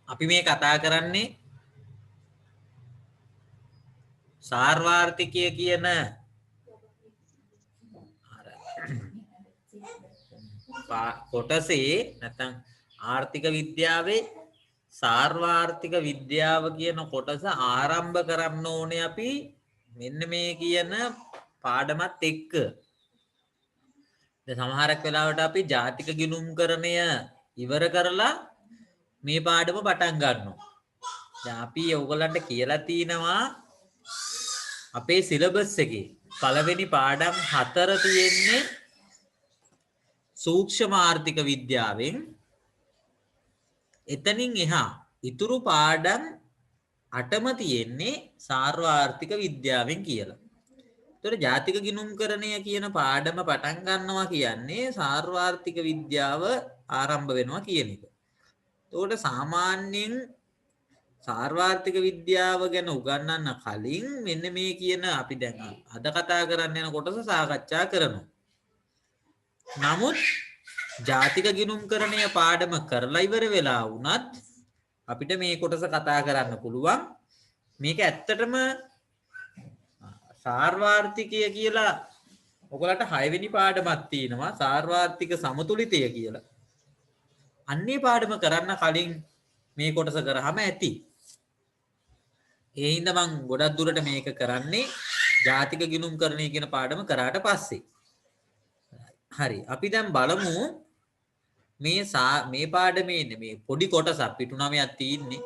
අපි මේ කතා කරන්නේ සාර්වාර්ථිකය කියන කොටසේ නැත්නම් ආර්ථික විද්‍යාවේ සාර්වාර්ථික විද්‍යාව කියන කොටස ආරම්භ කරන්න ඕනේ අපි මෙන්න මේ කියන පාඩමත් එක්ක. දැන් සමහරක් වෙලාවට අපි ජාතික ගිණුම්කරණය ඉවර කරලා මේ පාඩම පටන් ගන්නවා. දැන් අපි ඔයගලන්ට කියලා තිනවා අපේ සිලබස් එකේ පළවෙනි පාඩම් 4 තියෙන්නේ සූක්ෂම ආර්ථික විද්‍යාවෙන්. එතනින් එහා ඉතුරු පාඩම් 8ම තියෙන්නේ සාර්වාර්ථික විද්‍යාවෙන් කියලා. ඒතකොට ජාතික ගිණුම්කරණය කියන පාඩම පටන් ගන්නවා කියන්නේ සාර්වාර්ථික විද්‍යාව ආරම්භ වෙනවා කියන එක. ඒකට සාමාන්‍යයෙන් සාර්වාර්ථික විද්‍යාව ගැන උගන්වන්න කලින් මෙන්න මේ කියන අපි දැන් අද කතා කරන්න යන කොටස සාකච්ඡා කරනවා. නමුත් ජාතික ගිණුම්කරණය පාඩම කරලා ඉවර වෙලා වුණත් අපිට මේ කොටස කතා කරන්න පුළුවන්. මේක ඇත්තටම සාර්වාර්ථිකය කියලා ඔයගලට 6 වෙනි පාඩමක් තියෙනවා සාර්වාර්ථික සමතුලිතය කියලා. අන්නේ පාඩම කරන්න කලින් මේ කොටස කරාම ඇති. ඒ හින්දා මම ගොඩක් දුරට මේක කරන්නේ ජාතික ගිණුම්කරණය කියන පාඩම කරාට පස්සේ. හරි. අපි දැන් බලමු මේ පාඩමේ මේ පොඩි කොටසක් පිටු 9ක් තියෙන්නේ.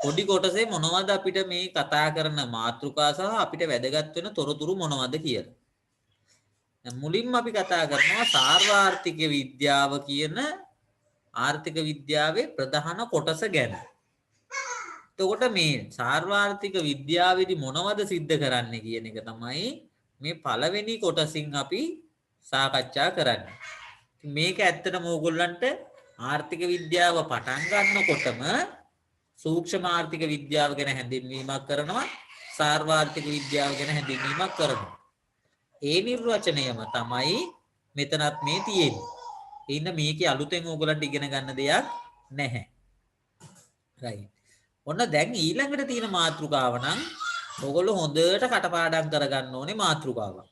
පොඩි කොටසේ මොනවද අපිට මේ කතා කරන මාතෘකා සහ අපිට වැදගත් වෙන තොරතුරු මොනවද කියලා. දැන් මුලින්ම අපි කතා කරනවා සාර්වාර්ථික විද්‍යාව කියන ආර්ථික විද්‍යාවේ ප්‍රධාන කොටස ගැන. එතකොට මේ සාර්වාර්ථික විද්‍යාවේදී මොනවද සිද්ධ කරන්නේ කියන එක තමයි මේ පළවෙනි කොටසින් අපි සාකච්ඡා කරන්නේ. මේක ඇත්තටම ඕගොල්ලන්ට ආර්ථික විද්‍යාව පටන් ගන්නකොටම සූක්ෂම ආර්ථික විද්‍යාව ගැන හැඳින්වීමක් කරනවා සාර්වාර්ථික විද්‍යාව ගැන හැඳින්වීමක් කරනවා. ඒ නිර්වචනයම තමයි මෙතනත් මේ තියෙන්නේ. ඒ ඉන්න මේකේ අලුතෙන් ඕගොල්ලන්ට ඉගෙන ගන්න දෙයක් නැහැ. right. ඔන්න දැන් ඊළඟට තියෙන මාතෘකාව නම් ඕගොල්ලෝ හොඳට කටපාඩම් කරගන්න ඕනේ මාතෘකාවක්.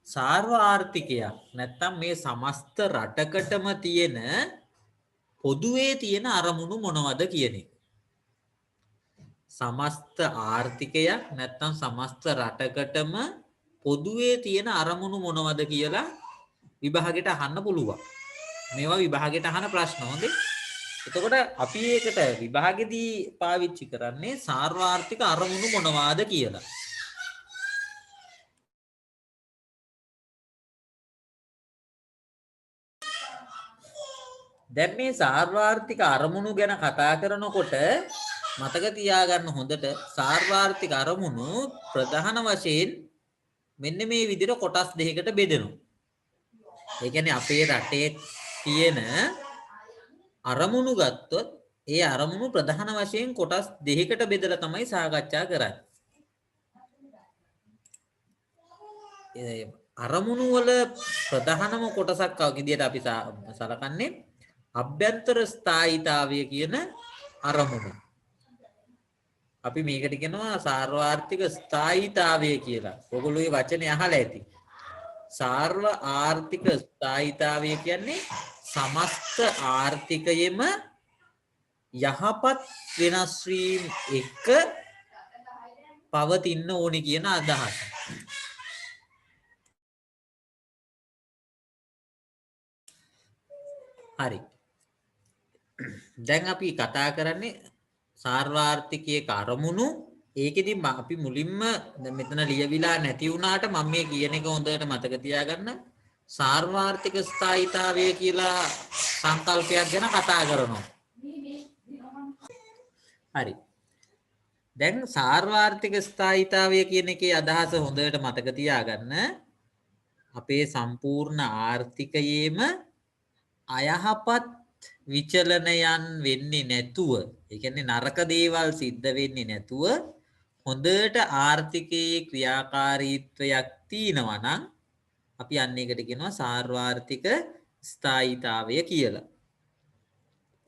සාර්වාර්ථිකයක් නැත්තම් මේ සමස්ත රටකටම තියෙන පොදුවේ තියෙන අරමුණු මොනවද කියන එක. සමස්ත ආර්ථිකයක් නැත්තම් සමස්ත රටකටම පොදුවේ තියෙන අරමුණු මොනවද කියලා විභාගෙට අහන්න පුළුවන්. මේවා විභාගෙට අහන ප්‍රශ්න හොඳේ. එතකොට අපි ඒකට විභාගෙදී පාවිච්චි කරන්නේ සාර්වාර්ථික අරමුණු මොනවාද කියලා. දැන් මේ සාර්වාර්ථික අරමුණු ගැන කතා කරනකොට මතක තියාගන්න හොඳට සාර්වාර්ථික අරමුණු ප්‍රධාන වශයෙන් මෙන්න මේ විදිහට කොටස් දෙකකට බෙදෙනවා. ඒ කියන්නේ අපේ රටේ තියෙන අරමුණු ගත්තොත් ඒ අරමුණු ප්‍රධාන වශයෙන් කොටස් දෙකකට බෙදලා තමයි සාකච්ඡා කරන්නේ. අරමුණු වල ප්‍රධානම කොටසක් විදිහට අපි සලකන්නේ අභ්‍යන්තර ස්ථායීතාවය කියන අරමුණ. අපි මේකට කියනවා සාර්වාර්ථික ස්ථායීතාවය කියලා. ඔයගොල්ලෝ මේ වචනේ අහලා ඇති. සාර්ව ආර්ථික ස්ථායීතාවය කියන්නේ සමස්ත ආර්ථිකයෙම යහපත් වෙනස් වීම එක පවතින්න ඕනි කියන අදහස. හරි. දැන් අපි කතා කරන්නේ සාර්වාර්ථිකයේ අරමුණු. ඒකෙදි අපි මුලින්ම මෙතන ලියවිලා නැති වුණාට මම මේ කියන එක හොඳට මතක තියාගන්න. සාර්වාර්ථික ස්ථායීතාවය කියලා සංකල්පයක් ගැන කතා කරනවා. හරි. දැන් සාර්වාර්ථික ස්ථායීතාවය කියන එකේ අදහස හොඳට මතක තියාගන්න. අපේ සම්පූර්ණ ආර්ථිකයේම අයහපත් විචලනයන් වෙන්නේ නැතුව, ඒ කියන්නේ නරක දේවල් සිද්ධ වෙන්නේ නැතුව හොඳට ආර්ථිකයේ ක්‍රියාකාරීත්වයක් තියෙනවා නම් අපි අන්න එකට කියනවා සාර්වාර්ථික ස්ථායීතාවය කියලා.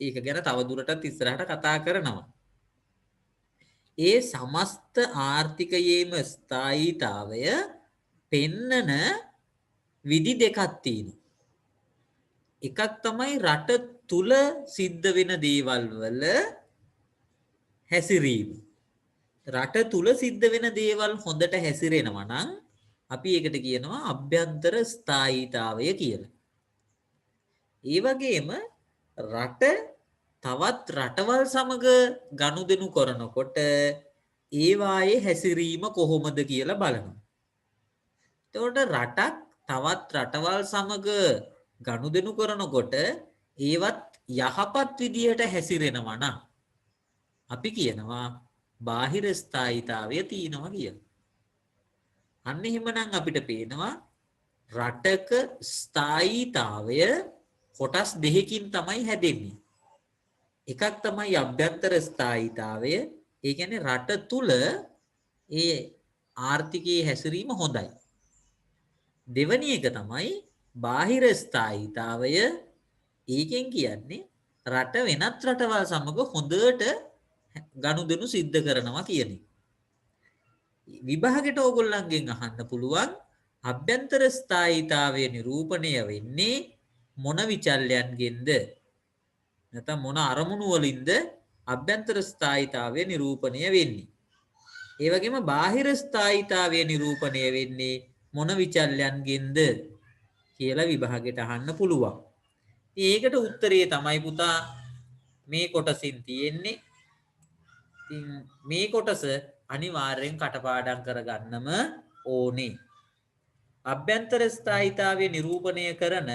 ඒක ගැන තවදුරටත් ඉස්සරහට කතා කරනවා. ඒ සමස්ත ආර්ථිකයේම ස්ථායීතාවය පෙන්නන විදි දෙකක් තියෙනවා. එකක් තමයි රට තුල සිද්ධ වෙන දේවල් වල හැසිරීම. රට තුල සිද්ධ වෙන දේවල් හොඳට හැසිරෙනවා නම් අපි ඒකට කියනවා අභ්‍යන්තර ස්ථායීතාවය කියලා. ඒ වගේම රට තවත් රටවල් සමග ගනුදෙනු කරනකොට ඒවායේ හැසිරීම කොහොමද කියලා බලනවා. එතකොට රටක් තවත් රටවල් සමග ගනුදෙනු කරනකොට ඒවත් යහපත් විදියට හැසිරෙනවා නම් අපි කියනවා බාහිර ස්ථායීතාවය තියෙනවා කියලා. අන්න එහෙමනම් අපිට පේනවා රටක ස්ථායීතාවය කොටස් දෙකකින් තමයි හැදෙන්නේ. එකක් තමයි අභ්‍යන්තර ස්ථායීතාවය. ඒ කියන්නේ රට තුල ඒ ආර්ථිකයේ හැසිරීම හොඳයි. දෙවැනි එක තමයි බාහිර ස්ථායීතාවය. ඒකෙන් කියන්නේ රට වෙනත් රටවල් සමග හොඳට ගනුදෙනු සිද්ධ කරනවා කියන එක. විභාගෙට ඕගොල්ලන්ගෙන් අහන්න පුළුවන් අභ්‍යන්තර ස්ථායීතාවය නිරූපණය වෙන්නේ මොන විචල්යන්ගෙන්ද? නැත්නම් මොන අරමුණු වලින්ද අභ්‍යන්තර ස්ථායීතාවය නිරූපණය වෙන්නේ? ඒ වගේම බාහිර ස්ථායීතාවය නිරූපණය වෙන්නේ මොන විචල්යන්ගෙන්ද කියලා විභාගෙට අහන්න පුළුවන්. ඒකට උත්තරේ තමයි පුතා මේ කොටසින් තියෙන්නේ. ඉතින් මේ කොටස අනිවාර්යෙන් කටපාඩම් කරගන්නම ඕනේ. අභ්‍යන්තර ස්ථායීතාවය නිරූපණය කරන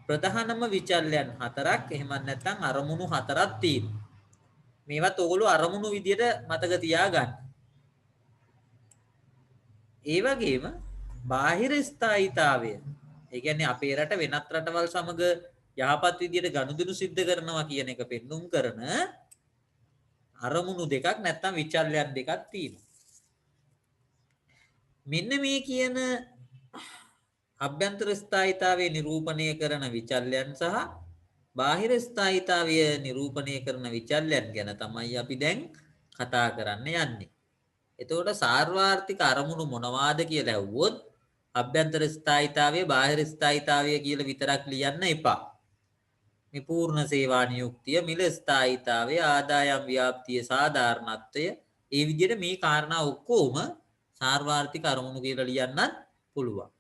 ප්‍රධානම විචල්යන් හතරක් එහෙම නැත්නම් අරමුණු හතරක් තියෙනවා. මේවත් ඔයගොල්ලෝ අරමුණු විදියට මතක තියාගන්න. ඒ වගේම බාහිර ස්ථායීතාවය, ඒ කියන්නේ අපේ රට වෙනත් රටවල් සමග යහපත් විදියට ගනුදෙනු සිද්ධ කරනවා කියන එක පෙන්눔 කරන අරමුණු දෙකක් නැත්නම් විචල්යන් දෙකක් තියෙනවා. මෙන්න මේ කියන අභ්‍යන්තර ස්ථායීතාවය නිරූපණය කරන විචල්යන් සහ බාහිර ස්ථායීතාවය නිරූපණය කරන විචල්යන් ගැන තමයි අපි දැන් කතා කරන්න යන්නේ. එතකොට සාර්වාර්ථික අරමුණු මොනවාද කියලා ඇහුවොත් අභ්‍යන්තර ස්ථායීතාවය බාහිර ස්ථායීතාවය කියලා විතරක් ලියන්න එපා. මේ පූර්ණ සේවා නියුක්තිය, මිල ස්ථායීතාවය, ආදායම් ව්‍යාප්තිය, සාධාරණත්වය, ඒ විදිහට මේ කාරණා ඔක්කොම සාර්වාර්ථික අරමුණු කියලා ලියන්නත් පුළුවන්.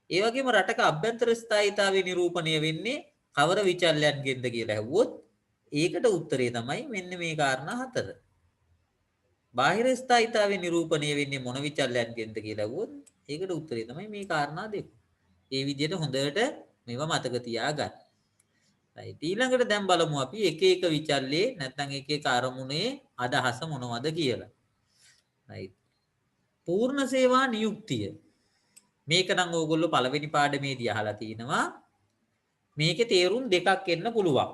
ඒ වගේම රටක අභ්‍යන්තර ස්ථායීතාවය නිරූපණය වෙන්නේ කවර විචල්යන්ගෙන්ද කියලා ඇහුවොත් ඒකට උත්තරේ තමයි මෙන්න මේ කාරණා හතර. බාහිර ස්ථායීතාවය නිරූපණය වෙන්නේ මොන විචල්යන්ගෙන්ද කියලා ඇහුවොත් ඒකට උත්තරේ තමයි මේ කාරණා දෙක. ඒ විදිහට හොඳට මේවා මතක තියාගන්න. right. ඊළඟට දැන් බලමු අපි එක එක විචල්යේ නැත්නම් එක එක අරමුණේ අදහස මොනවද කියලා. right. පූර්ණ සේවා නියුක්තිය. මේක නම් ඕගොල්ලෝ පළවෙනි පාඩමේදී අහලා තිනවා. මේකේ තේරුම් දෙකක් එන්න පුළුවන්.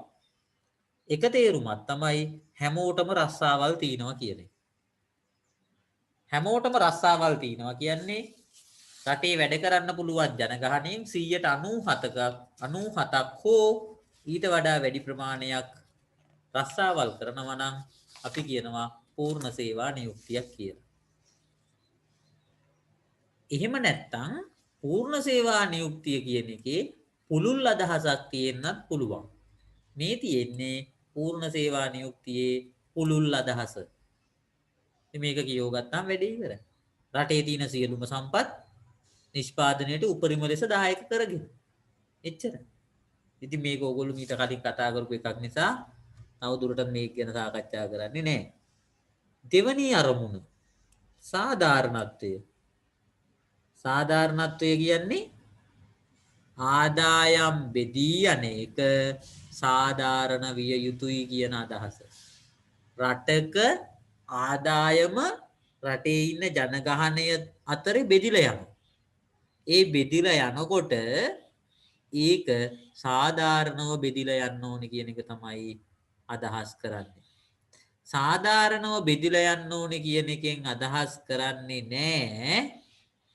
එක තේරුමක් තමයි හැමෝටම රස්සාවල් තියනවා කියන එක. හැමෝටම රස්සාවල් තියනවා කියන්නේ රටේ වැඩ කරන්න පුළුවන් ජනගහණයෙන් 97ක් හෝ ඊට වඩා වැඩි ප්‍රමාණයක් රස්සාවල් කරනවා නම් අපි කියනවා පූර්ණ සේවා නියුක්තියක් කියලා. එහෙම නැත්නම් පූර්ණ සේවා නියුක්තිය කියන එකේ පුළුල් අදහසක් තියෙන්නත් පුළුවන්. මේ තියෙන්නේ පූර්ණ සේවා නියුක්තියේ පුළුල් අදහස. මේක කියව ගත්තාම වැඩේ ඉවරයි. රටේ තියෙන සියලුම සම්පත් නිෂ්පාදනයට උපරිම ලෙස දායක කරගෙන. එච්චරයි. ඉතින් මේක ඕගොල්ලෝ මීට කලින් කතා කරපු එකක් නිසා තව දුරටත් මේක ගැන සාකච්ඡා කරන්නේ නැහැ. දෙවැනි අරමුණ සාධාරණත්වය. සාධාරණත්වය කියන්නේ ආදායම් බෙදී අනේක සාධාරණ විය යුතුයි කියන අදහස. රටක ආදායම රටේ ඉන්න ජනගහනය අතරේ බෙදිලා යනවා. ඒ බෙදිලා යනකොට ඒක සාධාරණව බෙදිලා යන්න ඕනේ කියන එක තමයි අදහස් කරන්නේ. සාධාරණව බෙදිලා යන්න ඕනේ කියන එකෙන් අදහස් කරන්නේ නෑ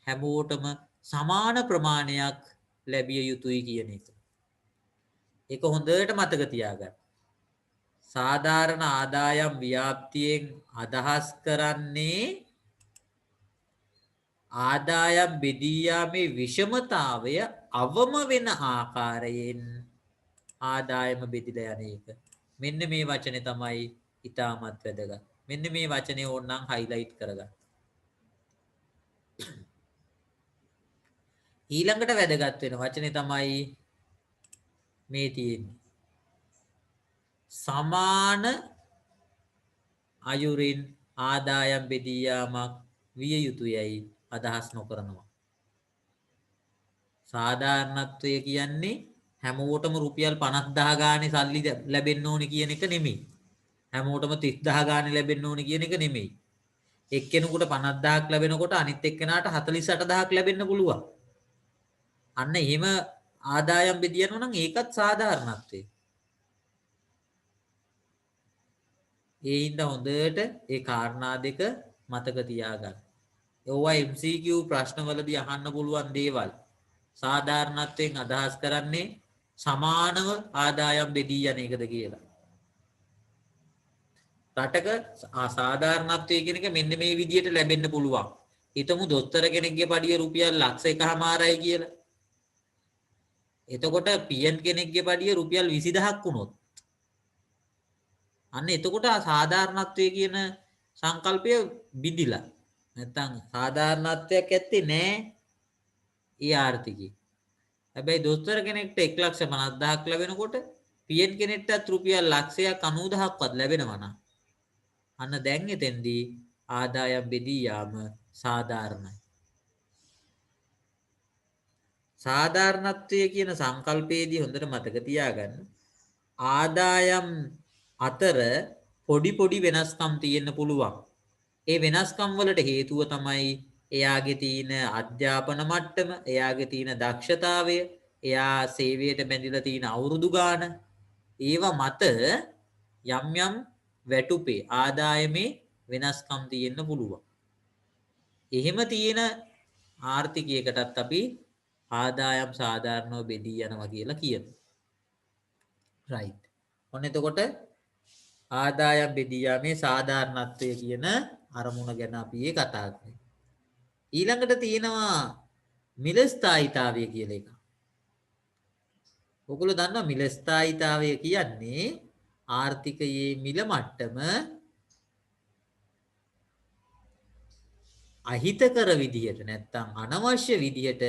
හැමෝටම සමාන ප්‍රමාණයක් ලැබිය යුතුයි කියන එක. ඒක හොඳට මතක තියාගන්න. සාධාරණ ආදායම් ව්‍යාප්තියෙන් අදහස් කරන්නේ ආදායම් බෙදී යාමේ විෂමතාවය අවම වෙන ආකාරයෙන් ආදායම බෙදිලා යන එක. මෙන්න මේ වචනේ තමයි ඉතාමත් වැදගත්. මෙන්න මේ වචනේ ඕනනම් highlight කරගන්න. ඊළඟට වැදගත් වෙන වචනේ තමයි මේ තියෙන්නේ. සමාන අයුරින් ආදායම් බෙදී යාමක් විය යුතුයයි අදහස් නොකරනවා. සාධාරණත්වය කියන්නේ හැමෝටම රුපියල් 50000 ගානේ සල්ලි ලැබෙන්න ඕනේ කියන එක නෙමෙයි. හැමෝටම 30000 ගානේ ලැබෙන්න ඕනේ කියන එක නෙමෙයි. එක්කෙනෙකුට 50000ක් ලැබෙනකොට අනිත් එක්කෙනාට 48000ක් ලැබෙන්න පුළුවන්. අන්න එහෙම ආදායම් බෙදියනවා නම් ඒකත් සාධාරණත්වය. ඒ හින්දා හොඳට ඒ කාරණා දෙක මතක තියාගන්න. ඒවා MCQ ප්‍රශ්නවලදී අහන්න පුළුවන් දේවල්. සාධාරණත්වයෙන් අදහස් කරන්නේ සමානව ආදායම් බෙදී යන එකද කියලා. රටක සාධාරණත්වය කියන එක මෙන්න මේ විදියට ලැබෙන්න පුළුවන්. හිතමු දොස්තර කෙනෙක්ගේ පඩිය රුපියල් 1,00,000යි කියලා. එතකොට PM කෙනෙක්ගේ පඩිය රුපියල් 20000ක් වුණොත් අන්න එතකොට සාධාරණත්වය කියන සංකල්පය බිඳිලා. නැත්තම් සාධාරණත්වයක් ඇත්තේ නෑ ඒ ආර්ථිකේ. හැබැයි දොස්තර කෙනෙක්ට 1,50,000ක් ලැබෙනකොට PM කෙනෙක්ටත් රුපියල් 1,90,000ක්වත් ලැබෙනවා නම් අන්න දැන් එතෙන්දී ආදායම් බෙදී යාම සාධාරණයි. සාධාරණත්වය කියන සංකල්පයේදී හොඳට මතක තියාගන්න ආදායම් අතර පොඩි වෙනස්කම් තියෙන්න පුළුවන්. ඒ වෙනස්කම් වලට හේතුව තමයි එයාගේ තියෙන අධ්‍යාපන මට්ටම, එයාගේ තියෙන දක්ෂතාවය, එයා සේවයට බැඳිලා තියෙන අවුරුදු ගාන. ඒවා මත යම් වැටුපේ ආදායමේ වෙනස්කම් තියෙන්න පුළුවන්. එහෙම තියෙන ආර්ථිකයකටත් අපි ආදායම් සාධාරණව බෙදී යනවා කියලා කියනවා. right. ඔන්න එතකොට ආදායම් බෙදී යාමේ සාධාරණත්වය කියන අරමුණ ගැන අපි කතා කරේ. ඊළඟට තියෙනවා මිල ස්ථායීතාවය කියලා එක. ඔයගොල්ලෝ දන්නවා මිල ස්ථායීතාවය කියන්නේ ආර්ථිකයේ මිල මට්ටම අහිතකර විදිහට නැත්තම් අනවශ්‍ය විදිහට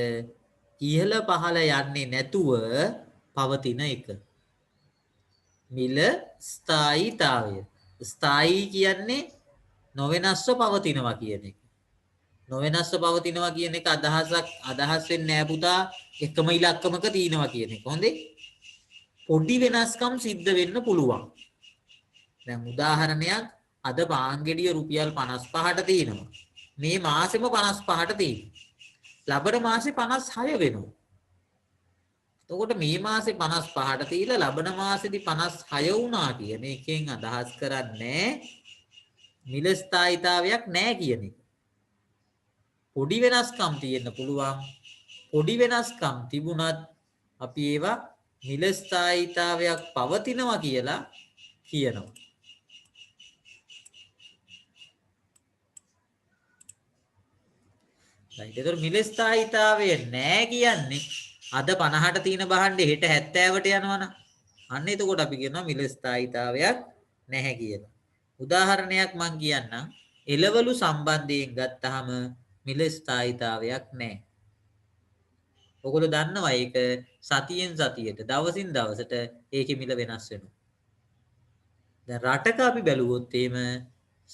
ඉහළ පහළ යන්නේ නැතුව පවතින එක. මිල ස්ථායීතාවය. ස්ථායී කියන්නේ නොවෙනස්ව පවතිනවා කියන එක. නොවෙනස්ව පවතිනවා කියන එක අදහස් වෙන්නේ නෑ පුතා එකම ඉලක්කමක තියෙනවා කියන එක. හොඳේ? පොඩි වෙනස්කම් සිද්ධ වෙන්න පුළුවන්. දැන් උදාහරණයක් අද පාන් ගෙඩිය රුපියල් 55ට තියෙනවා. මේ මාසෙම 55ට තියෙනවා. ලබන මාසේ 56 වෙනවා. එතකොට මේ මාසේ 55ට තියලා ලබන මාසෙදි 56 වුණා කියන එකෙන් අදහස් කරන්නේ මිල ස්ථායීතාවයක් නැහැ කියන එක. පොඩි වෙනස්කම් තියෙන්න පුළුවන්. පොඩි වෙනස්කම් තිබුණත් අපි ඒවා මිල ස්ථායීතාවයක් පවතිනවා කියලා කියනවා. right. ඒතර මිල ස්ථායීතාවය නැහැ කියන්නේ අද 50ට තියෙන භාණ්ඩේ හෙට 70ට යනවනම් අන්න එතකොට අපි කියනවා මිල ස්ථායීතාවයක් නැහැ කියලා. උදාහරණයක් මම කියන්නම්. එළවලු සම්බන්ධයෙන් ගත්තාම මිල ස්ථායීතාවයක් නැහැ. ඔයගොල්ලෝ දන්නවා ඒක සතියෙන් සතියට දවසින් දවසට ඒකේ මිල වෙනස් වෙනවා. දැන් රටක අපි බැලුවොත් එහෙම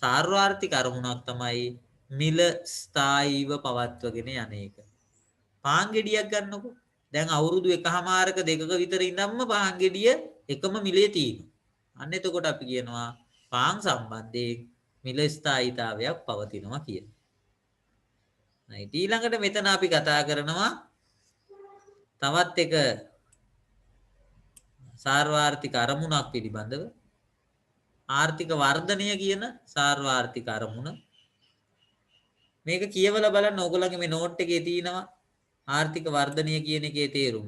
සාර්වත්‍රික අරමුණක් තමයි මිල ස්ථායීව පවත්වගෙන යන එක. පාන් ගෙඩියක් ගන්නකො. දැන් අවුරුදු 1මාරක දෙකක විතර ඉඳන්ම පාන් ගෙඩිය එකම මිලේ තියෙනවා. අන්න එතකොට අපි කියනවා පාන් සම්බන්ධයෙන් මිල ස්ථායීතාවයක් පවතිනවා කියලා. right. ඊළඟට මෙතන අපි කතා කරනවා තවත් එක සාර්වත්‍රික අරමුණක් පිළිබඳව. ආර්ථික වර්ධනය කියන සාර්වත්‍රික අරමුණ. මේක කියවලා බලන්න ඕගොල්ලන්ගේ මේ නෝට් එකේ තියෙනවා ආර්ථික වර්ධනය කියන එකේ තේරුම.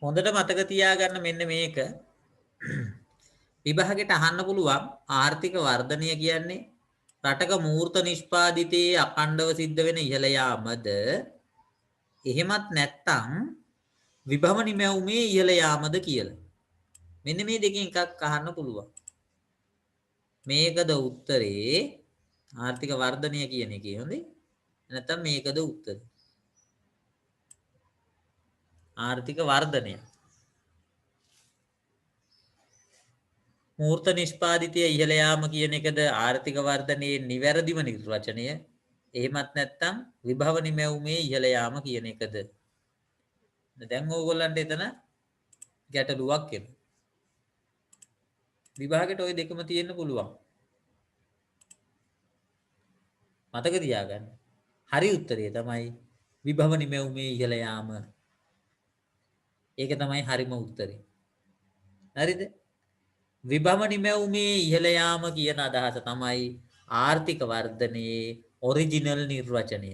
හොඳට මතක තියාගන්න මෙන්න මේක. විභාගෙට අහන්න පුළුවන් ආර්ථික වර්ධනය කියන්නේ රටක මූර්ත නිෂ්පාදිතයේ අඛණ්ඩව සිද්ධ වෙන ඉහළ යාමද එහෙමත් නැත්නම් විභව නිමැවුමේ ඉහළ යාමද කියලා. මෙන්න මේ දෙකෙන් එකක් අහන්න පුළුවන්. මේකද උත්තරේ ආර්ථික වර්ධනය කියන එකේ හොඳේ. නැත්නම් මේකද උත්තරේ. ආර්ථික වර්ධනය. මූර්ත නිෂ්පාදිතය ඉහළ යාම කියන එකද ආර්ථික වර්ධනයේ නිවැරදිම නිර්වචනය. එහෙමත් නැත්නම් විභව නිමැවුමේ ඉහළ යාම කියන එකද. දැන් ඕගොල්ලන්ට එතන ගැටලුවක් එනවා. විභාගෙට ওই දෙකම තියෙන්න පුළුවන්. මතක තියාගන්න. හරි උත්තරය තමයි විභව නිමැවුමේ ඉහළ යාම. ඒක තමයි හරිම උත්තරේ. හරිද? විභව නිමැවුමේ ඉහළ යාම කියන අදහස තමයි ආර්ථික වර්ධනයේ ඔරිජිනල් නිර්වචනය.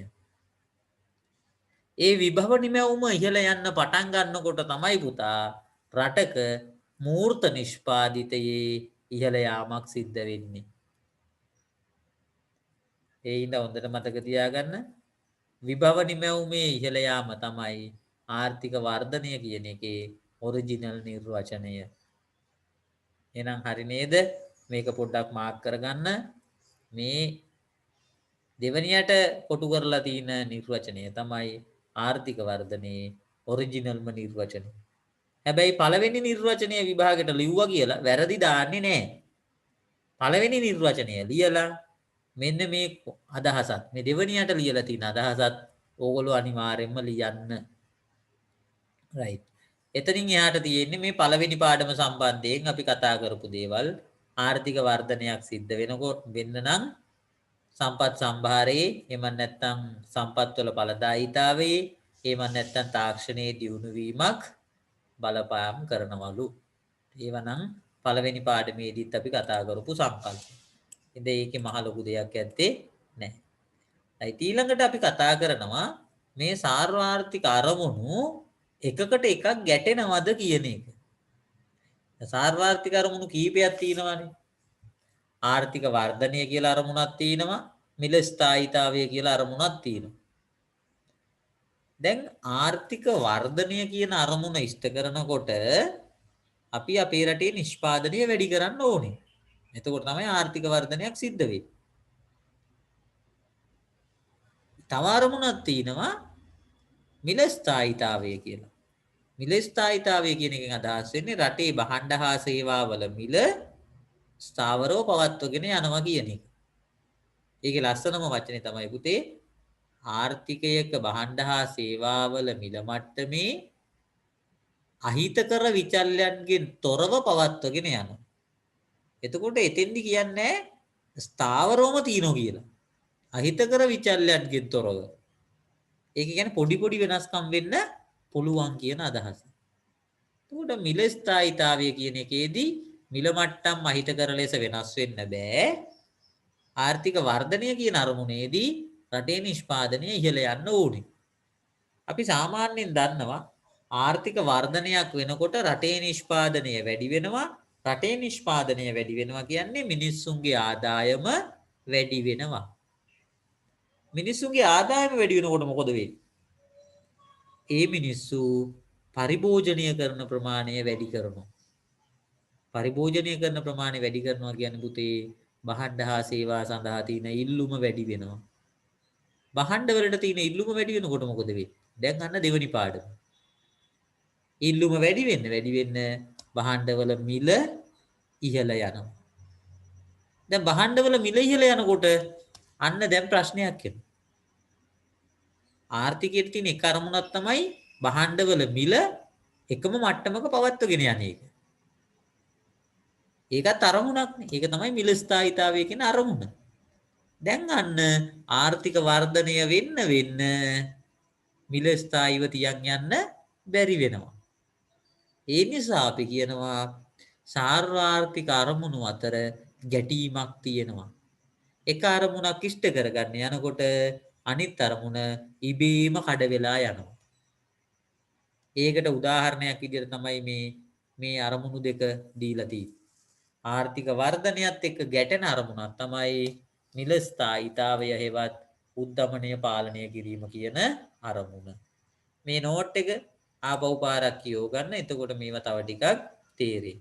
ඒ විභව නිමැවුම ඉහළ යන්න පටන් ගන්නකොට තමයි පුතා රටක මූර්ත නිෂ්පාදිතයේ ඉහළ යාමක් සිද්ධ වෙන්නේ. ඒ ඉඳ හොඳට මතක තියාගන්න විභව නිමැවුමේ ඉහළ යාම තමයි ආර්ථික වර්ධනය කියන එකේ ඔරිජිනල් නිර්වචනය. එහෙනම් හරි නේද? මේක පොඩ්ඩක් මාක් කරගන්න. මේ දෙවනියට කොටු කරලා තියෙන නිර්වචනය තමයි ආර්ථික වර්ධනයේ ඔරිජිනල්ම නිර්වචනය. හැබැයි පළවෙනි නිර්වචනය විභාගයට ලිව්වා කියලා වැරදි දාන්නේ නැහැ. පළවෙනි නිර්වචනය ලියලා මෙන්න මේ අදහසත් මේ දෙවනියට ලියලා තියෙන අදහසත් ඕගොල්ලෝ අනිවාර්යයෙන්ම ලියන්න. right. එතනින් එහාට තියෙන්නේ මේ පළවෙනි පාඩම සම්බන්ධයෙන් අපි කතා කරපු දේවල්. ආර්ථික වර්ධනයක් සිද්ධ වෙනකොට වෙන්න නම් සම්පත් සම්භාරයේ එහෙම නැත්නම් සම්පත් වල ඵලදායීතාවයේ එහෙම නැත්නම් තාක්ෂණයේ දියුණු වීමක් බලපෑම් කරනවලු. ඒවනම් පළවෙනි පාඩමේදීත් අපි කතා කරපු සංකල්ප. ඉතින් ඒකේ මහ ලොකු දෙයක් ඇත්තේ නැහැ. ඊළඟට අපි කතා කරනවා මේ සාර්වාර්ථික අරමුණු එකකට එකක් ගැටෙනවද කියන එක. සාර්වාර්ථික අරමුණු කීපයක් තියෙනවානේ. ආර්ථික වර්ධනය කියලා අරමුණක් තියෙනවා. මිල ස්ථායීතාවය කියලා අරමුණක් තියෙනවා. දැන් ආර්ථික වර්ධනය කියන අරමුණ ඉෂ්ට කරනකොට අපි අපේ රටේ නිෂ්පාදනය වැඩි කරන්න ඕනේ. එතකොට තමයි ආර්ථික වර්ධනයක් සිද්ධ වෙන්නේ. තව අරමුණක් තියෙනවා මිල ස්ථායීතාවය කියලා. මිල ස්ථායීතාවය කියන එකෙන් අදහස් වෙන්නේ රටේ භාණ්ඩ හා සේවාවල මිල ස්ථාවරව පවත්වගෙන යනවා කියන එක. ඒකේ ලස්සනම වචනේ තමයි පුතේ ආර්ථිකයක භාණ්ඩ හා සේවාවල මිල මට්ටමේ අහිතකර විචල්යන්ගෙන් තොරව පවත්වගෙන යනවා. එතකොට එතෙන්දි කියන්නේ ස්ථාවරවම තියනවා කියලා. අහිතකර විචල්යන්ගෙන් තොරව. ඒක කියන්නේ පොඩි පොඩි වෙනස්කම් වෙන්න පුළුවන් කියන අදහස. එතකොට මිල ස්ථායීතාවය කියන එකේදී මිල මට්ටම් අහිතකර ලෙස වෙනස් වෙන්න බෑ. ආර්ථික වර්ධනය කියන අරමුණේදී රටේ නිෂ්පාදනය ඉහළ යන්න ඕනේ. අපි සාමාන්‍යයෙන් දන්නවා ආර්ථික වර්ධනයක් වෙනකොට රටේ නිෂ්පාදනය වැඩි වෙනවා. රටේ නිෂ්පාදනය වැඩි වෙනවා කියන්නේ මිනිස්සුන්ගේ ආදායම වැඩි වෙනවා. මිනිස්සුන්ගේ ආදායම වැඩි වෙනකොට මොකද වෙන්නේ? ඒ මිනිස්සු පරිභෝජනය කරන ප්‍රමාණය වැඩි කරනවා. පරිභෝජනය කරන ප්‍රමාණය වැඩි කරනවා කියන්නේ පුතේ භාණ්ඩ හා සේවා සඳහා තියෙන ඉල්ලුම වැඩි වෙනවා. භාණ්ඩ වලට තියෙන ඉල්ලුම වැඩි වෙනකොට මොකද වෙන්නේ? දැන් අන්න දෙවෙනි පාඩම. ඉල්ලුම වැඩි වෙන්න භාණ්ඩ වල මිල ඉහළ යනවා. දැන් භාණ්ඩ වල මිල ඉහළ යනකොට අන්න දැන් ප්‍රශ්නයක් එනවා. ආර්ථිකයේ තියෙන එක අරමුණක් තමයි භාණ්ඩ වල මිල එකම මට්ටමක පවත්වගෙන යන එක. ඒකත් අරමුණක් නේ. ඒක තමයි මිල ස්ථායීතාවය කියන අරමුණ. දැන් අන්න ආර්ථික වර්ධනය වෙන්න මිල ස්ථායීව තියන් යන්න බැරි වෙනවා. ඒ නිසා අපි කියනවා සාර්වාර්ථික අරමුණු අතර ගැටීමක් තියෙනවා. එක අරමුණක් ඉෂ්ට කරගන්න යනකොට අනිත් අරමුණ ඉබේම කඩ වෙලා යනවා. ඒකට උදාහරණයක් විදිහට තමයි මේ අරමුණු දෙක දීලා තියෙන්නේ. ආර්ථික වර්ධනයත් එක්ක ගැටෙන අරමුණක් තමයි නිල ස්ථායීතාවය හේවත් උද්දමනය පාලනය කිරීම කියන අරමුණ. මේ නෝට් එක ආපහු පාරක් කියව ගන්න. එතකොට මේවා තව ටිකක් තේරෙයි.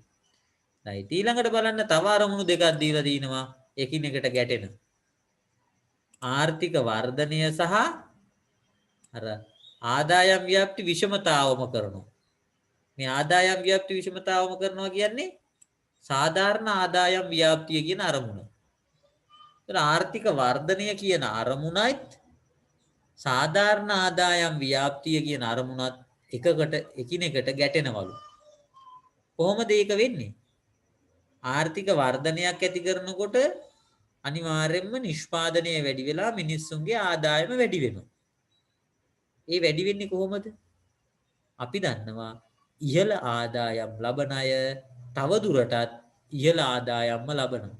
right ඊළඟට බලන්න තව අරමුණු දෙකක් දීලා තිනවා එකිනෙකට ගැටෙන. ආර්ථික වර්ධනය සහ අර ආදායම් ව්‍යාප්ති විෂමතාවම කරනවා. මේ ආදායම් ව්‍යාප්ති විෂමතාවම කරනවා කියන්නේ සාධාරණ ආදායම් ව්‍යාප්තිය කියන අරමුණ. ඒතර ආර්ථික වර්ධනය කියන අරමුණයිත් සාධාරණ ආදායම් ව්‍යාප්තිය කියන අරමුණත් එකිනෙකට ගැටෙනවලු. කොහොමද ඒක වෙන්නේ? ආර්ථික වර්ධනයක් ඇති කරනකොට අනිවාර්යයෙන්ම නිෂ්පාදනය වැඩි වෙලා මිනිස්සුන්ගේ ආදායම වැඩි වෙනවා. ඒ වැඩි වෙන්නේ කොහොමද? අපි දන්නවා ඉහළ ආදායම් ලබන අය තව දුරටත් ඉහළ ආදායම්ම ලබනවා.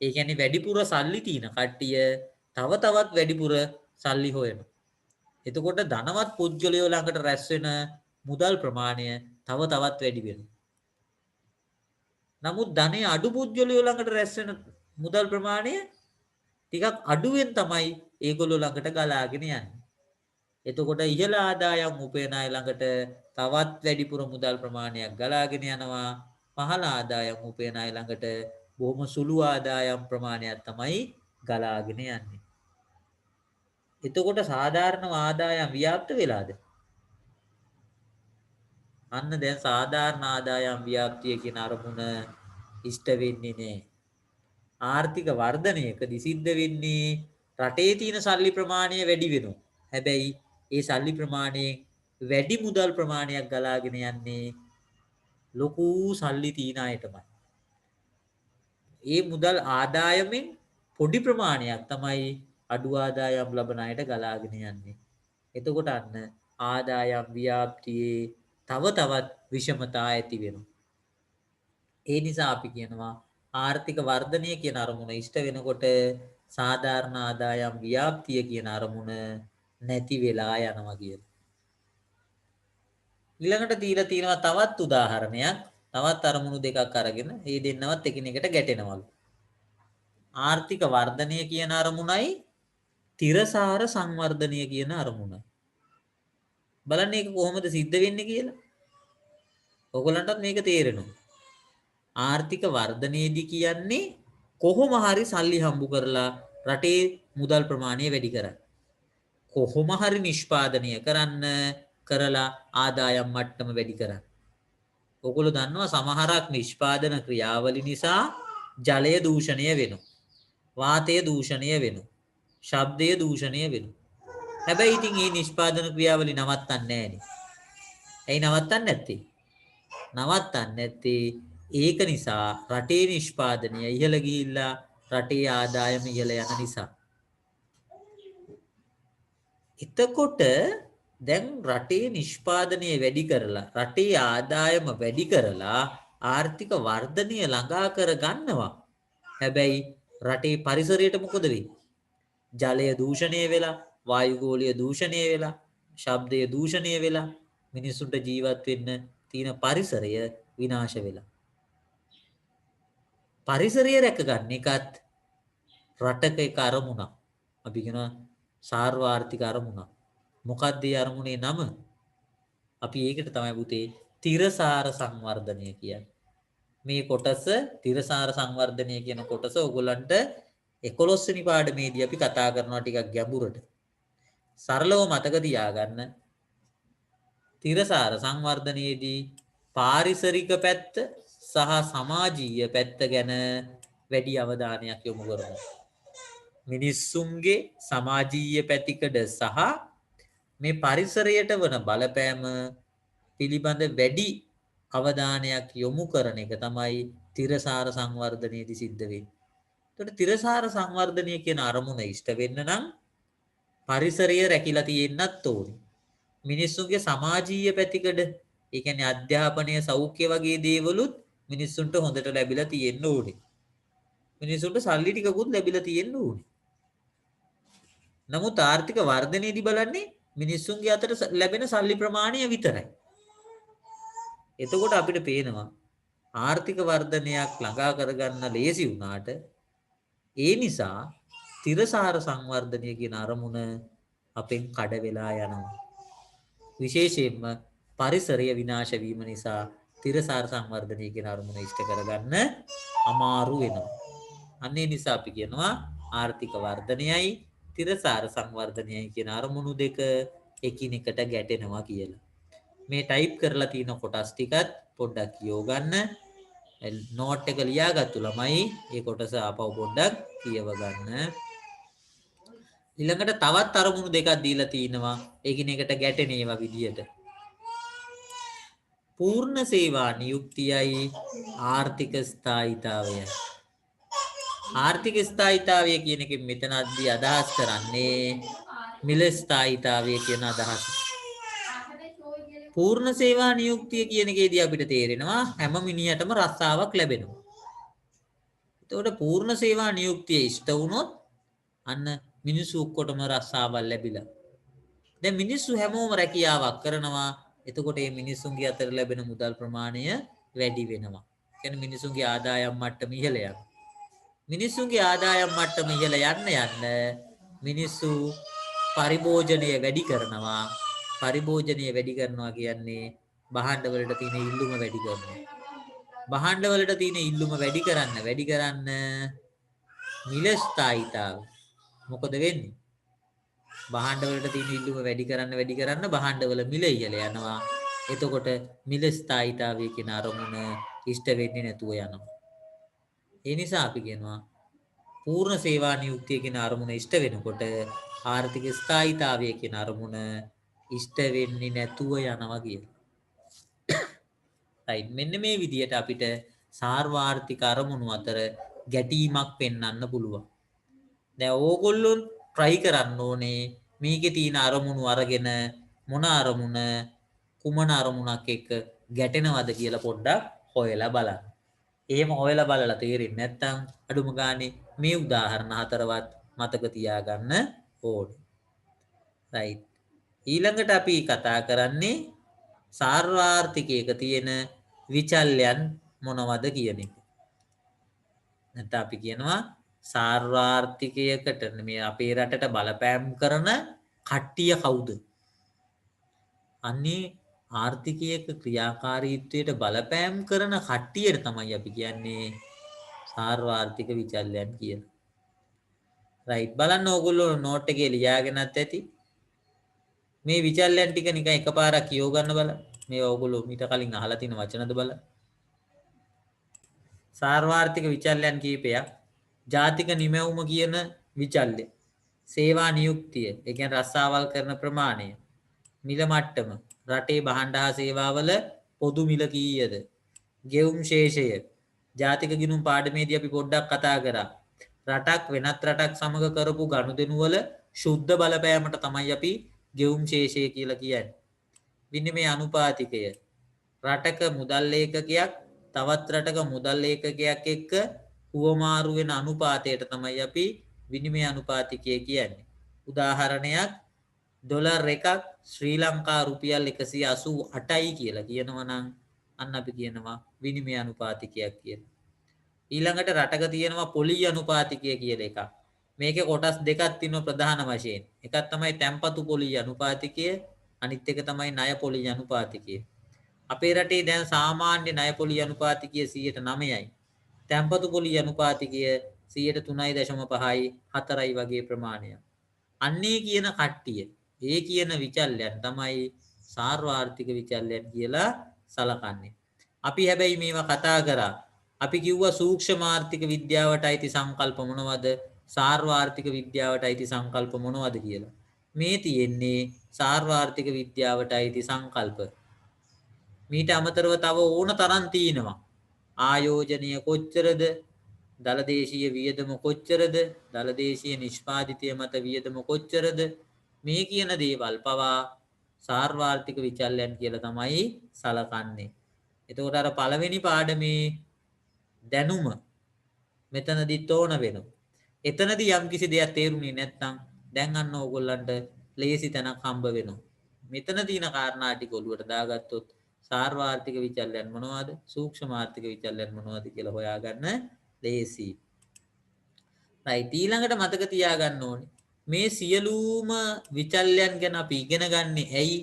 ඒ කියන්නේ වැඩිපුර සල්ලි තියෙන කට්ටිය තව තවත් වැඩිපුර සල්ලි හොයනවා. එතකොට ධනවත් පුද්ගලයෝ ළඟට රැස් වෙන මුදල් ප්‍රමාණය තව තවත් වැඩි වෙනවා. නමුත් ධනෙ අඩු පුද්ගලයෝ ළඟට රැස් වෙන මුදල් ප්‍රමාණය ටිකක් අඩුවෙන් තමයි ඒගොල්ලෝ ළඟට ගලාගෙන යන්නේ. එතකොට ඉහළ ආදායම් උපයන අය ළඟට තවත් වැඩිපුර මුදල් ප්‍රමාණයක් ගලාගෙන යනවා. පහළ ආදායම් උපයන අය ළඟට බොහොම සුළු ආදායම් ප්‍රමාණයක් තමයි ගලාගෙන යන්නේ. එතකොට සාධාරණ ආදායම් ව්‍යාප්ත වෙලාද? අන්න දැන් සාධාරණ ආදායම් ව්‍යාප්තිය කියන අරමුණ ඉෂ්ට වෙන්නේ නැහැ. ආර්ථික වර්ධනයකදී සිද්ධ වෙන්නේ රටේ තියෙන සල්ලි ප්‍රමාණය වැඩි වෙනවා. හැබැයි ඒ සල්ලි ප්‍රමාණයෙන් වැඩි මුදල් ප්‍රමාණයක් ගලාගෙන යන්නේ ලොකු සල්ලි තියන අයටමයි. ඒ මුදල් ආදායමෙන් පොඩි ප්‍රමාණයක් තමයි අඩු ආදායම් ලබන අයට ගලාගෙන යන්නේ. එතකොට අන්න ආදායම් ව්‍යාප්තියේ තව තවත් විෂමතා ඇති වෙනවා. ඒ නිසා අපි කියනවා ආර්ථික වර්ධනය කියන අරමුණ ඉෂ්ට වෙනකොට සාධාරණ ආදායම් ව්‍යාප්තිය කියන අරමුණ නැති වෙලා යනවා කියලා. ඊළඟට දීලා තියෙනවා තවත් උදාහරණයක්. තවත් අරමුණු දෙකක් අරගෙන මේ දෙන්නවත් එකිනෙකට ගැටෙනවලු. ආර්ථික වර්ධනය කියන අරමුණයි තිරසාර සංවර්ධනය කියන අරමුණ. බලන්න මේක කොහොමද සිද්ධ වෙන්නේ කියලා. ඔයගලන්ටත් මේක තේරෙනවා. ආර්ථික වර්ධනයේදී කියන්නේ කොහොම හරි සල්ලි හම්බු කරලා රටේ මුදල් ප්‍රමාණය වැඩි කරන්න. කොහොම හරි නිෂ්පාදනය කරන්න කරලා ආදායම් මට්ටම වැඩි කරන්න. ඔයගොල්ලෝ දන්නවා සමහරක් නිෂ්පාදන ක්‍රියාවලි නිසා ජලය දූෂණය වෙනවා. වාතය දූෂණය වෙනවා. ශබ්දය දූෂණය වෙනවා. හැබැයි ඉතින් මේ නිෂ්පාදන ක්‍රියාවලි නවත්තන්නේ නැහැ නේ. ඇයි නවත්තන්නේ නැත්තේ? නවත්තන්නේ නැත්තේ ඒක නිසා රටේ නිෂ්පාදනය ඉහළ ගිහිල්ලා රටේ ආදායම ඉහළ යන නිසා. එතකොට දැන් රටේ නිෂ්පාදනය වැඩි කරලා රටේ ආදායම වැඩි කරලා ආර්ථික වර්ධනය ළඟා කර ගන්නවා. හැබැයි රටේ පරිසරයට මොකද වෙන්නේ? ජලය දූෂණය වෙලා, වායුගෝලීය දූෂණය වෙලා, ශබ්දය දූෂණය වෙලා මිනිසුන්ට ජීවත් වෙන්න තියෙන පරිසරය විනාශ වෙලා. පරිසරය රැක ගන්න එකත් රටක එක අරමුණක්. අපි කියනවා සාර්වාර්ථික අරමුණක්. මොකක්ද ඒ අරමුණේ නම? අපි ඒකට තමයි පුතේ තිරසාර සංවර්ධනය කියන්නේ. මේ කොටස තිරසාර සංවර්ධනය කියන කොටස ඔයගොල්ලන්ට 11 වෙනි පාඩමේදී අපි කතා කරනවා ටිකක් ගැඹුරට. සරලව මතක තියාගන්න. තිරසාර සංවර්ධනයේදී පාරිසරික පැත්ත සහ සමාජීය පැත්ත ගැන වැඩි අවධානයක් යොමු කරනවා. මිනිස්සුන්ගේ සමාජීය පැතිකඩ සහ මේ පරිසරයට වන බලපෑම පිළිබඳ වැඩි අවධානයක් යොමු කරන එක තමයි තිරසාර සංවර්ධනයේදී සිද්ධ වෙන්නේ. එතකොට තිරසාර සංවර්ධනය කියන අරමුණ ඉෂ්ට වෙන්න නම් පරිසරය රැකිලා තියෙන්නත් ඕනේ. මිනිස්සුන්ගේ සමාජීය පැතිකඩ, ඒ කියන්නේ අධ්‍යාපනය, සෞඛ්‍ය වගේ දේවලුත් මිනිස්සුන්ට හොඳට ලැබිලා තියෙන්න ඕනේ. මිනිස්සුන්ට සල්ලි ටිකකුත් ලැබිලා තියෙන්න ඕනේ. නමුත් ආර්ථික වර්ධනයේදී බලන්නේ මිනිස්සුන්ගේ අතට ලැබෙන සල්ලි ප්‍රමාණය විතරයි. එතකොට අපිට පේනවා ආර්ථික වර්ධනයක් ළඟා කරගන්න ලේසි වුණාට ඒ නිසා තිරසාර සංවර්ධනය කියන අරමුණ අපෙන් කඩ වෙලා යනවා. විශේෂයෙන්ම පරිසරය විනාශ වීම නිසා තිරසාර සංවර්ධනය කියන අරමුණ ඉෂ්ට කරගන්න අමාරු වෙනවා. අන්න ඒ නිසා අපි කියනවා ආර්ථික වර්ධනයයි තිරසාර සංවර්ධනයයි කියන අරමුණු දෙක එකිනෙකට ගැටෙනවා කියලා. මේ ටයිප් කරලා තියෙන කොටස් ටිකත් පොඩ්ඩක් කියව ගන්න. නෝට් එක ලියාගත්තු ළමයි ඒ කොටස ආපහු පොඩ්ඩක් කියව ගන්න. ඊළඟට තවත් අරමුණු දෙකක් දීලා තිනවා එකිනෙකට ගැටෙන ඒවා විදියට. පූර්ණ සේවා නියුක්තියයි ආර්ථික ස්ථායීතාවයයි. ආර්ථික ස්ථායීතාවය කියන එකෙන් මෙතනදී අදහස් කරන්නේ මිල ස්ථායීතාවය කියන අදහස. පූර්ණ සේවා නියුක්තිය කියන එකේදී අපිට තේරෙනවා හැම මිනිහටම රස්සාවක් ලැබෙනවා. එතකොට පූර්ණ සේවා නියුක්තිය ඉෂ්ට වුණොත් අන්න මිනිස්සු ඔක්කොටම රස්සාවල් ලැබිලා. දැන් මිනිස්සු හැමෝම රැකියාවක් කරනවා. එතකොට මේ මිනිස්සුන්ගේ අතර ලැබෙන මුදල් ප්‍රමාණය වැඩි වෙනවා. කියන්නේ මිනිස්සුන්ගේ ආදායම් මට්ටම ඉහළ යනවා. මිනිස්සුන්ගේ ආදායම් මට්ටම ඉහළ යන්න මිනිස්සු පරිභෝජනය වැඩි කරනවා. පරිභෝජනය වැඩි කරනවා කියන්නේ භාණ්ඩ වලට තියෙන ඉල්ලුම වැඩි කරනවා. භාණ්ඩ වලට තියෙන ඉල්ලුම වැඩි කරන්න මිල ස්ථායීතාව මොකද වෙන්නේ? භාණ්ඩ වලට තියෙන ඉල්ලුම වැඩි කරන්න භාණ්ඩ වල මිල ඉහළ යනවා. එතකොට මිල ස්ථායීතාවය කියන අරමුණ ඉෂ්ට වෙන්නේ නැතුව යනවා. ඒ නිසා අපි කියනවා පූර්ණ සේවා නියුක්තිය කියන අරමුණ ඉෂ්ට වෙනකොට ආර්ථික ස්ථායීතාවය කියන අරමුණ ඉෂ්ට වෙන්නේ නැතුව යනවා කියලා. right මෙන්න මේ විදිහට අපිට සාර්වාර්ථික අරමුණු අතර ගැටීමක් පෙන්වන්න පුළුවන්. දැන් ඕගොල්ලෝ try කරන්න ඕනේ මේකේ තියෙන අරමුණු අරගෙන මොන අරමුණ කුමන අරමුණක් එක්ක ගැටෙනවද කියලා පොඩ්ඩක් හොයලා බලන්න. එහෙම හොයලා බලලා තේරෙන්නේ නැත්නම් අඩුම ගානේ මේ උදාහරණ හතරවත් මතක තියාගන්න ඕනේ. right ඊළඟට අපි කතා කරන්නේ සාර්වාර්ථිකයක තියෙන විචල්යන් මොනවද කියන එක. නැත්නම් අපි කියනවා සාර්වාර්ථිකයකට මේ අපේ රටට බලපෑම් කරන කට්ටිය කවුද? අන්නේ ආර්ථිකයක ක්‍රියාකාරීත්වයට බලපෑම් කරන කට්ටියට තමයි අපි කියන්නේ සාර්වාර්ථික විචල්යන් කියලා. right බලන්න ඕගොල්ලෝ නෝට් එකේ ලියාගෙනත් ඇති. මේ විචල්යන් ටික නිකන් එකපාරක් කියව ගන්න බලන්න. මේ ඕගොල්ලෝ මීට කලින් අහලා තියෙන වචනද බලන්න. සාර්වාර්ථික විචල්යන් කීපයක්. ජාතික නිමැවුම කියන විචල්ය. සේවා නියුක්තිය, ඒ කියන්නේ රස්සාවල් කරන ප්‍රමාණය. මිල මට්ටම, රටේ භාණ්ඩ හා සේවාවල පොදු මිල කීයද? ගෙවුම් ශේෂය. ජාතික ගිණුම් පාඩමේදී අපි පොඩ්ඩක් කතා කරා. රටක් වෙනත් රටක් සමග කරපු ගනුදෙනු වල ශුද්ධ බලපෑමට තමයි අපි ගෙවුම් ශේෂය කියලා කියන්නේ. විනිමය අනුපාතිකය. රටක මුදල් ඒකකයක් තවත් රටක මුදල් ඒකකයක් එක්ක හුවමාරු වෙන අනුපාතයට තමයි අපි විනිමය අනුපාතිකය කියන්නේ. උදාහරණයක් ඩොලර් එකක් ශ්‍රී ලංකා රුපියල් 188යි කියලා කියනවා නම් අන්න අපි කියනවා විනිමය අනුපාතිකයක් කියලා. ඊළඟට රටක තියෙනවා පොලි අනුපාතිකය කියලා එකක්. මේකේ කොටස් දෙකක් තියෙනවා ප්‍රධාන වශයෙන්. එකක් තමයි තැන්පතු පොලි අනුපාතිකය, අනිත් එක තමයි ණය පොලි අනුපාතිකය. අපේ රටේ දැන් සාමාන්‍ය ණය පොලි අනුපාතිකය 9%යි. තැන්පතු පොලි අනුපාතිකය 3.5යි 4යි වගේ ප්‍රමාණයක්. අන්නේ කියන කට්ටිය, ඒ කියන විචල්යන් තමයි සාර්වාර්ථික විචල්යන් කියලා සලකන්නේ. අපි හැබැයි මේවා කතා කරා. අපි කිව්වා සූක්ෂම ආර්ථික විද්‍යාවට අයිති සංකල්ප මොනවද? සාර්වාර්ථික විද්‍යාවට අයිති සංකල්ප මොනවද කියලා. මේ තියෙන්නේ සාර්වාර්ථික විද්‍යාවට අයිති සංකල්ප. මීට අමතරව තව ඕන තරම් තියෙනවා. ආයෝජනය කොච්චරද? දලදේශීය වියදම කොච්චරද? දලදේශීය නිෂ්පාදිතය මත වියදම කොච්චරද? මේ කියන දේවල් පවා සාර්වාර්ථික විචල්යන් කියලා තමයි සලකන්නේ. එතකොට අර පළවෙනි පාඩමේ දැනුම මෙතනදිත් ඕන වෙනවා. එතනදී යම් කිසි දෙයක් තේරුනේ නැත්නම් දැන් අන්න ඕගොල්ලන්ට ලේසි තැනක් හම්බ වෙනවා. මෙතන තියෙන කාරණා ටික ඔලුවට දාගත්තොත් සාර්වාර්ථික විචල්යන් මොනවද? සූක්ෂම ආර්ථික විචල්යන් මොනවද කියලා හොයාගන්න ලේසි. right ඊළඟට මතක තියාගන්න ඕනේ මේ සියලුම විචල්යන් ගැන අපි ඉගෙන ගන්නේ ඇයි?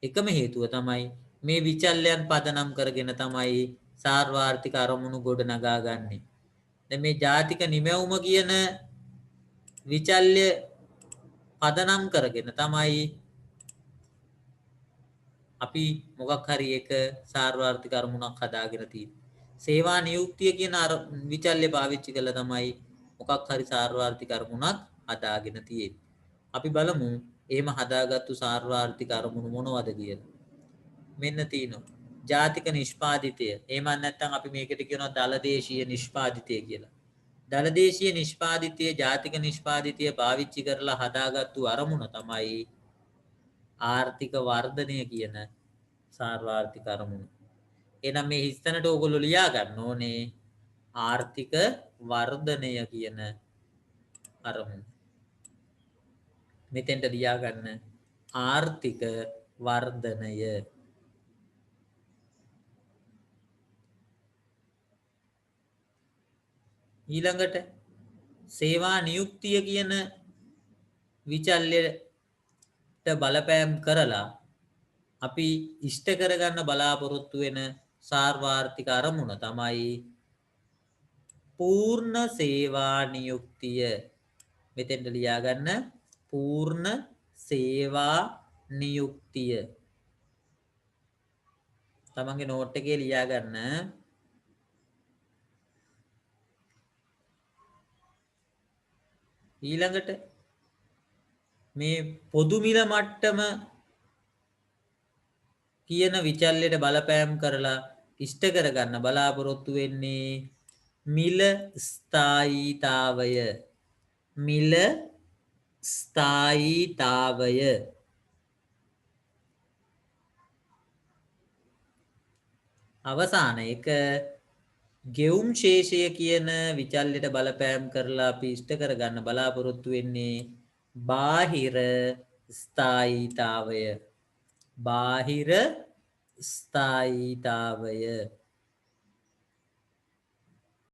එකම හේතුව තමයි මේ විචල්යන් පදනම් කරගෙන තමයි සාර්වාර්ථික අරමුණු ගොඩ නගා ගන්නෙ. දැන් මේ ජාතික නිමැවුම කියන විචල්්‍ය පදනම් කරගෙන තමයි අපි මොකක් හරි එක සාර්වාර්ථික අරමුණක් හදාගෙන තියෙන්නේ. සේවා නියුක්තිය කියන විචල්්‍ය පාවිච්චි කළා තමයි මොකක් හරි සාර්වාර්ථික අරමුණක් හදාගෙන තියෙන්නේ. අපි බලමු එහෙම හදාගත්තු සාර්වාර්ථික අරමුණු මොනවද කියලා. මෙන්න තියෙනවා. ජාතික නිෂ්පාදිතය. එහෙම නැත්නම් අපි මේකට කියනවා දලදේශීය නිෂ්පාදිතය කියලා. දලදේශීය නිෂ්පාදිතය ජාතික නිෂ්පාදිතය පාවිච්චි කරලා හදාගත්තු අරමුණ තමයි ආර්ථික වර්ධනය කියන සාර්වාර්ථික අරමුණ. එහෙනම් මේ හිස්තැනට ඕගොල්ලෝ ලියා ගන්න ඕනේ ආර්ථික වර්ධනය කියන අරමුණ. මෙතෙන්ට ලියා ගන්න ආර්ථික වර්ධනය. ඊළඟට සේවා නියුක්තිය කියන විචල්්‍යයට බලපෑම් කරලා අපි ඉෂ්ට කරගන්න බලාපොරොත්තු වෙන සාර්වාර්ථික අරමුණ තමයි පූර්ණ සේවා නියුක්තිය. මෙතෙන්ට ලියා ගන්න පූර්ණ සේවා නියුක්තිය. තමන්ගේ නෝට් එකේ ලියා ගන්න. ඊළඟට මේ පොදු මිල මට්ටම කියන විචල්්‍යයට බලපෑම් කරලා ඉෂ්ට කරගන්න බලාපොරොත්තු වෙන්නේ මිල ස්ථායීතාවය. මිල ස්ථායීතාවය. අවසාන එක ගෙවුම් ශේෂය කියන විචල්්‍යයට බලපෑම් කරලා අපි ඉෂ්ට කරගන්න බලාපොරොත්තු වෙන්නේ බාහිර ස්ථායීතාවය. බාහිර ස්ථායීතාවය.